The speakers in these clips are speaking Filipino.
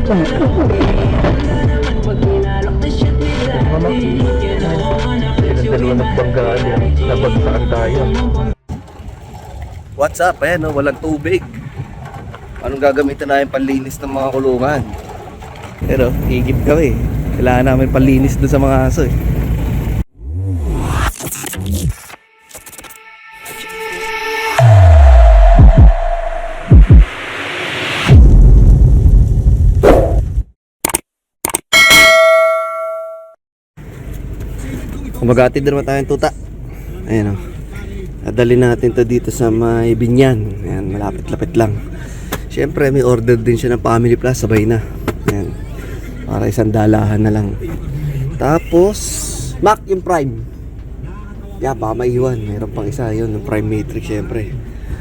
Dalawa nagbanggaan yan. Nabagtaan tayo. What's up? Ayan, no? Walang tubig. Anong gagamitin namin panlinis ng mga kulungan? Pero, higip kami. Kailangan namin panlinis doon sa mga aso eh. Kumagatid naman tayong tuta. Ayan o. Nadali natin to dito sa may Binyan. Ayan, malapit-lapit lang. Siyempre may order din siya ng Family Plus. Sabay na. Ayan. Para isang dalahan na lang. Tapos Mac yung Prime. Baka maiwan. Meron pang isa yun. Yung Prime Matrix syempre.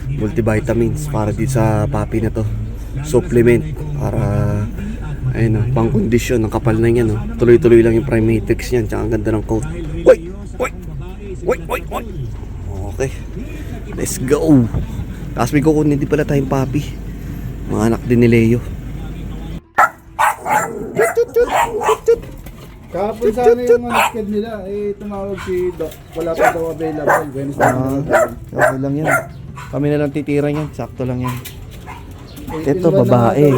Multivitamins para dito sa papi na to. Supplement. Para ayun o, pang kondisyon. Ang kapal na yan o. Tuloy-tuloy lang yung Prime Matrix yan. Tsaka ang ganda ng coat. Wait. Okay. Let's go. Tapos may kukunin din pala tayong papi. Mga anak din ni Leo. Kahapon sana yung mga sked nila, tumawag si Doc. Wala pa daw available. Okay lang yan. Kami na lang titira yan. Sakto lang yan. Ito babae.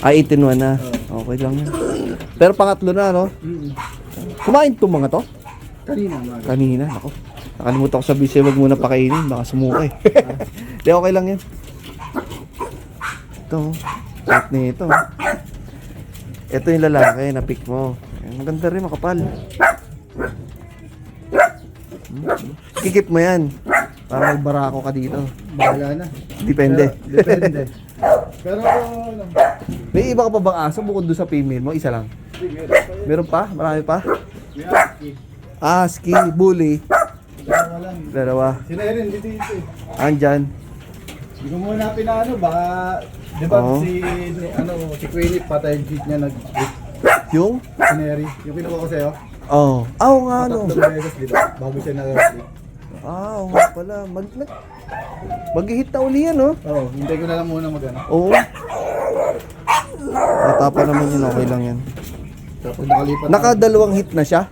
Ay, 18-1 na. Okay lang yan. Pero pangatlo na, no? Kumain itong mga to? Kanina, ako. Nakalimutan ko sabihin siya, wag muna pakainin, baka sumuka eh. Di, okay lang yan. Ito, cute nito. Ito yung lalaki na pick mo. Maganda rin, makapal. Kikip mo yan. Para magbarako ka dito. Bahala na. Depende. Depende. Pero, May iba ka pa bang aso bukod doon sa female mo? Isa lang? Meron pa? Marami pa? Husky, bully. Dalawa. Sila rin dito eh. Andyan. Hindi ko muna pinaano, baka, di ba Oo. si Queenie patay yung jeep niya Yung? sineri. Yung kinuha ko sa'yo, Oo. Oo nga no. tatlong beses, di ba? Bago siya nag-sleep. Oo nga pala. Mag-hit na uli yan, no? Oo, hintay ko na lang muna mag-ano. Oo. Natapa naman yun, okay lang yan. Tapos nakalipat. Nakadalawang hit na siya?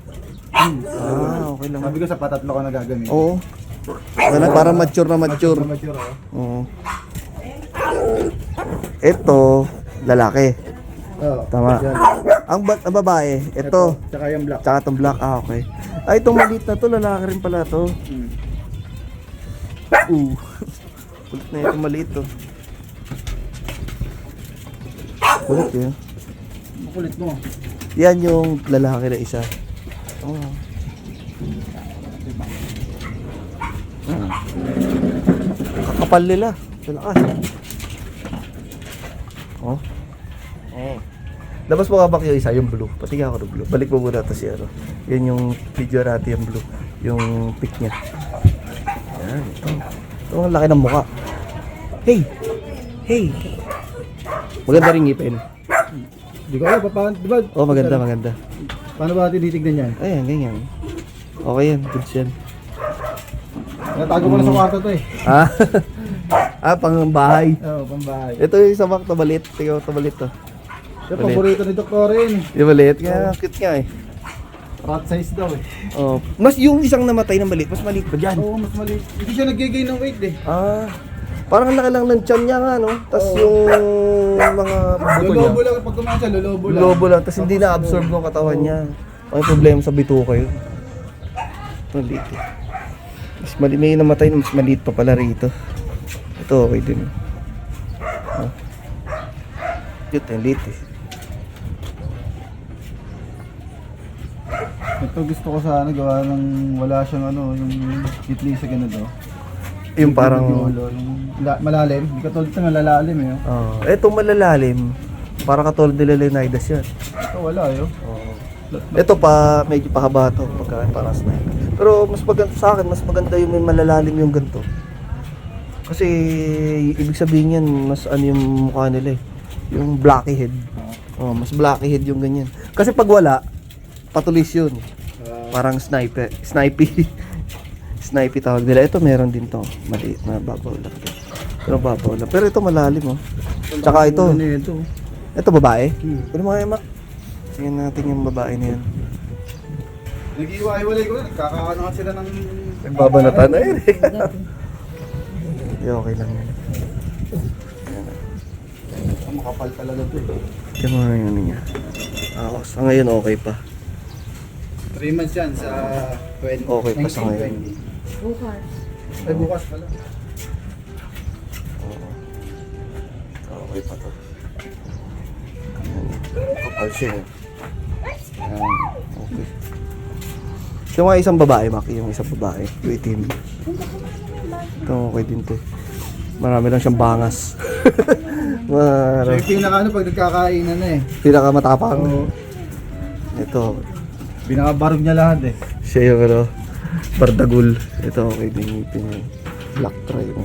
Okay lang. Sabi ko sa patatlo ko na gagamitin. Oo. Para mature na mature. Mature ako. Oo. Ito, lalaki. Oo. Tama. Yan. Ang babae, ito. Tsaka yung black. Tsaka itong black, okay. Ay, itong maliit na to, lalaki rin pala to. Kulit na itong maliit to. Kulit yun. Makulit mo. Yan yung lalaki na isa. Kakapal nila. Salakas. Labas mo nga ba yung isa, yung blue? Pati ako ng blue. Balik mo muna ito si ano. Yan yung video natin yung blue. Yung pic niya. Yan, ito. Ito ang laki ng mukha. Hey! Maganda rin ngipin. Di ko alam, paano, di ba? Oh, maganda. Paano ba tinitignan yan? Ayan, ganyan. Okay yan, good yan. Natago ko na sa kwarto to eh. Pang bahay. Oo, pambahay. Ito yung sa bak, tabalit. Tingnan mo, tabalit to. Yung paborito ni Doktor rin. Yung maliit nga, cute nga eh. Rat size daw eh. Oh, mas yung isang namatay ng maliit, mas maliit pa dyan. Oo, mas maliit. Hindi siya nag-gain ng weight eh. Parang laki lang ng tiyan niya nga, no? Tapos yung mga buto niya. Lolobo lang pag kumain siya, lolobo lang. Lobo lang, tapos hindi na-absorb ng katawan niya. May problema sa bituka yun. Maliit eh. Mas maliit, may namatay na mas maliit pa pala rito. Ito okay din. Cute eh, liit eh. Ito gusto ko sana gawa ng wala siyang yung kitli sa ganito. Yung parang malalim, hindi katulad ito malalalim eh. etong malalalim, para katulad nila Leonidas yan. Ito wala eh. Ito pa, medyo pahaba ito para sniper. Pero mas maganda sa akin, mas maganda yung may malalalim yung ganito. Kasi ibig sabihin yan, mas yung mukha nila eh. Yung blacky head. Mas blacky head yung ganyan. Kasi pag wala, patulis yun. Parang snipey. Snipey tawag nila. Ito meron din to. Maliit na babaw lang. Pero babaw lang. Pero ito malalim oh. Tsaka ito. Ito babae? Hmm. Ano mga emak? Tingnan natin yung babae na yan. Nag-iwalay ko na. Nagkakaanohan sila ng... Nagbabanatan na yun. Okay lang yan. Makapal talaga ito eh. Yung mga ano niya. Sa ngayon okay pa. 3 months yan sa 20. Okay pa sa ngayon. 1920. Bukas. Ay, bukas pala. Oo. Okay pa to. Kapal siya. Ayan. Okay. Yung mga isang babae, Maki. Yung isang babae. Yung itim. Ito okay din to. Marami lang siyang bangas. So yung pinaka ano pag nagkakainan na eh. Pinakamatapang. Oo. Ito. Binakabarog niya lahat eh. Siya yung ano, bardagul. Ito okay din yung black try mo.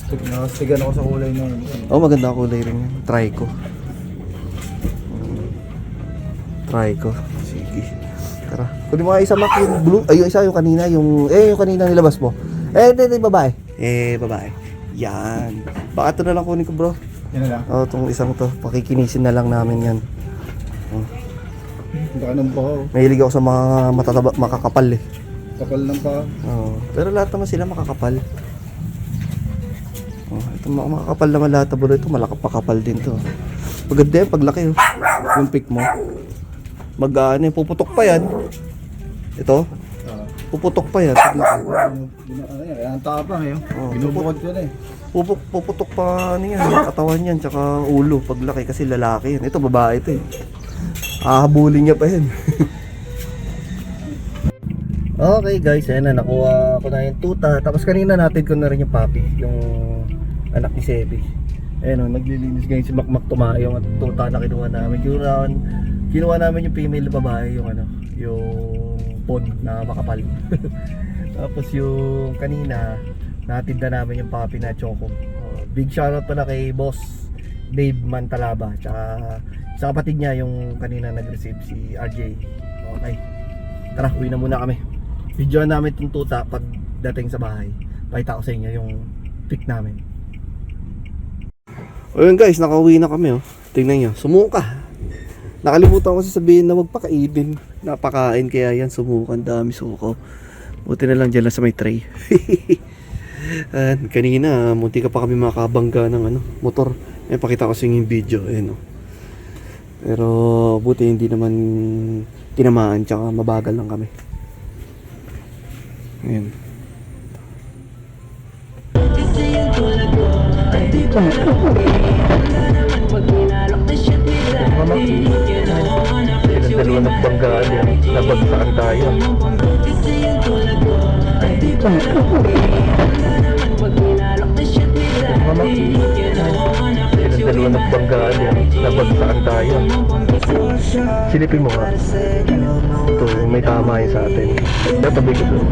Nakastigan ako sa kulay na yun. Oh, maganda ang kulay rin yan. Try ko. Try ko. Sige. Tara. Kunin mo nga isa Mac, yung blue. Ay, yung isa yung kanina. Yung kanina nilabas mo. Hindi, babae. Babae. Yan. Baka ito na lang kunin ko bro. Yan na lang. Oh, itong isang to. Pakikinisin na lang namin yan. Baka nang baho. Mahilig ako sa mga matataba, makakapal eh. Kapal ng baho. Oh, pero lahat naman sila makakapal. Oh, ito makakapal naman lahat bro. Ito malakapakapal din to. Maganda yan paglaki oh. Yung pick mo. Puputok pa yan. Ito. Puputok pa yan paglaki. Ano yan? Ang tapang eh. Oh, Binubukod ko na eh. Puputok pa ano yan, katawan yan, tsaka ulo paglaki kasi lalaki yan. Ito babae ito eh. Hahabulin niya pa yan. Okay guys, ayan na, nakuha ko na yung tuta. Tapos kanina natin ko na rin yung puppy, yung anak ni Sebi. Ayan o, naglilinis ngayon si Makmak Tumayong at tuta na kinuha namin. Kinuha namin yung female babae, yung ano, yung pond na makapal. Tapos yung kanina, natinda namin yung puppy na Choco. Big shoutout pala kay Boss Dave Mantalaba, tsaka sa kapatid niya yung kanina nag-receive si RJ. Okay, tara, uwi na muna kami. Videoan namin itong tuta pag dating sa bahay. Pakita ko sa inyo yung pick namin. O yun guys, nakauwi na kami oh. Tingnan nyo, sumuka. Nakalimutan ko sasabihin na magpakaibin. Napakain kaya yan, sumuka. Ang dami suko. Buti na lang dyan lang sa may tray. Kanina, munti ka pa kami makabangga ng ano, motor. Pakita ko sa inyo yung video. Ayan oh. Pero buti hindi naman tinamaan, tsaka mabagal lang kami. Ayan. Dalawa nagbanggaan yan. Nabagsakan tayo. Dalawa nagbanggaan yan. Nabagsakan tayo. Silipin mo nga. Ito, may tama yun sa atin. Tatabi ko doon.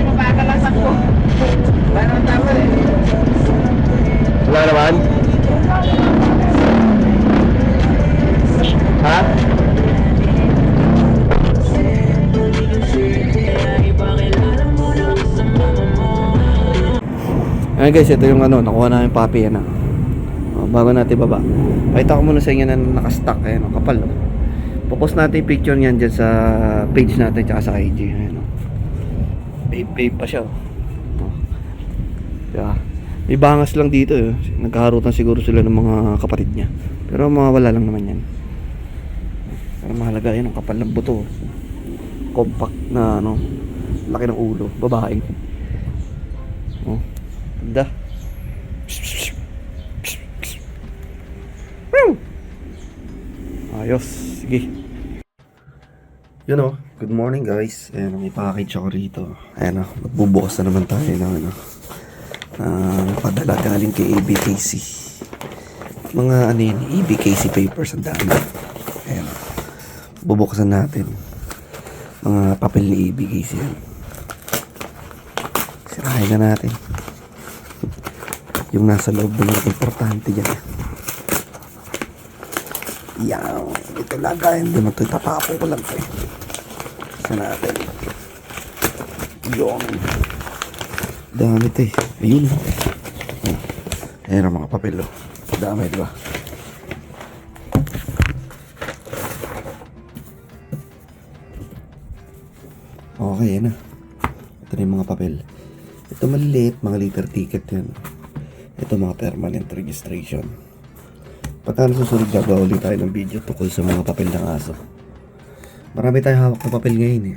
Mapakalasak ko. Parang tama eh. Wala naman? Ha? Ayan guys, ito yung ano, nakuha namin puppy yan. Bago natin baba, pakita ko muna sa inyo na nakastock. Ayan, kapal. Popost natin yung picture niyan dyan sa page natin tsaka sa IG. Ayan, babe pa siya. Yeah. May bangas lang dito eh. Nagkaharutan siguro sila ng mga kapatid niya. Pero mawala lang naman yan. Pero mahalaga yan, ang kapal ng buto. Compact na ano, laki ng ulo, babaeng. Oh, ganda. Ayos, sige. Yun o, good morning guys. Ayan, may package ako rito. Ayan o, magbubukas na naman tayo ng ano, padala galing kay ABKC. Mga ano yun, ABKC papers, ang dami. Ayan o, bubuksan natin. Mga papel ni ABKC yan. Sirahin na natin. Yung nasa loob na yung importante dyan. Yan, ito lagay. Hindi mo ito, itatapon ko lang ito. Isa natin. Yun. Dami ito eh. Ayun. Ayan ang mga papel, oh. Dami, di ba? Okay, yan na. Ito na yung mga papel. Ito maliliit, mga liter ticket yan. Ito mga permanent registration. Pagka nasusunod, gagawa ulit tayo ng video tungkol sa mga papel ng aso. Marami tayong hawak na papel ngayon eh.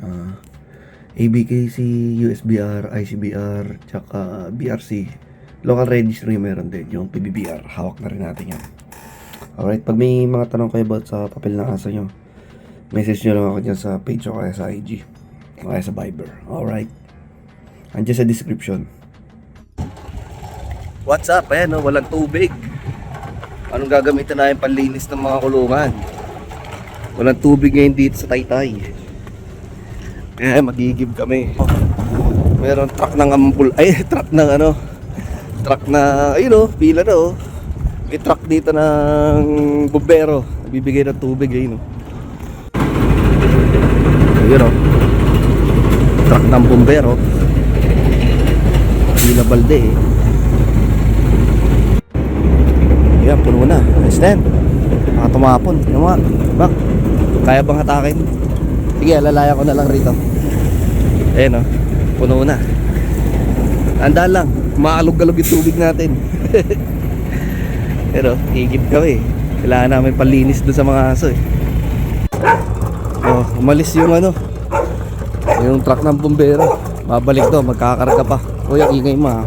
ABKC, USBR, ICBR, tsaka BRC. Local registry meron din, yung PBBR. Hawak na rin natin yan. Alright, pag may mga tanong kayo about sa papel ng aso nyo, message nyo lang ako dyan sa page o kaya sa IG. O kaya sa Viber. Alright. Andiyan sa description. What's up? Ayan, no? Walang tubig. Anong gagamitin namin panlinis ng mga kulungan? Walang tubig ngayon dito sa Taytay. Kaya magigib kami. Meron truck ng ampul. Ay, truck ng ano. Truck na, ayun o, pila na o. May truck dito ng bumbero. Bibigay ng tubig, ayun o. Ayun o. Truck ng bumbero. Pila balde eh. Ayan, puno na. Nice then. Baka tumapon. Ano nga? Bak, kaya bang hatakin? Sige, lalaya ko na lang rito. Ayan o, puno na. Anda lang, maalog-alog yung tubig natin. Pero, higip kami. Kailangan namin palinis doon sa mga aso eh. Oh, umalis yung ano, yung truck ng bumbero. Babalik daw, magkakarga pa. Uy, ang ingay mo ha.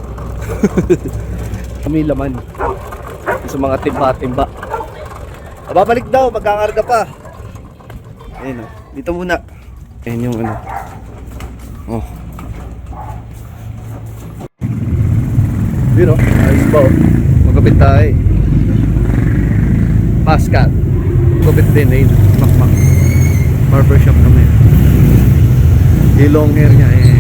Kami laman sa mga timba-timba. Babalik daw, magkakarga pa. Ayun o, dito muna. Ayun yung ano. Oh. Yun o, ayos ba o. Magkapit tayo eh. Pascal. Magkapit din eh. Makmak. Barbershop kami. Yung long hair niya eh.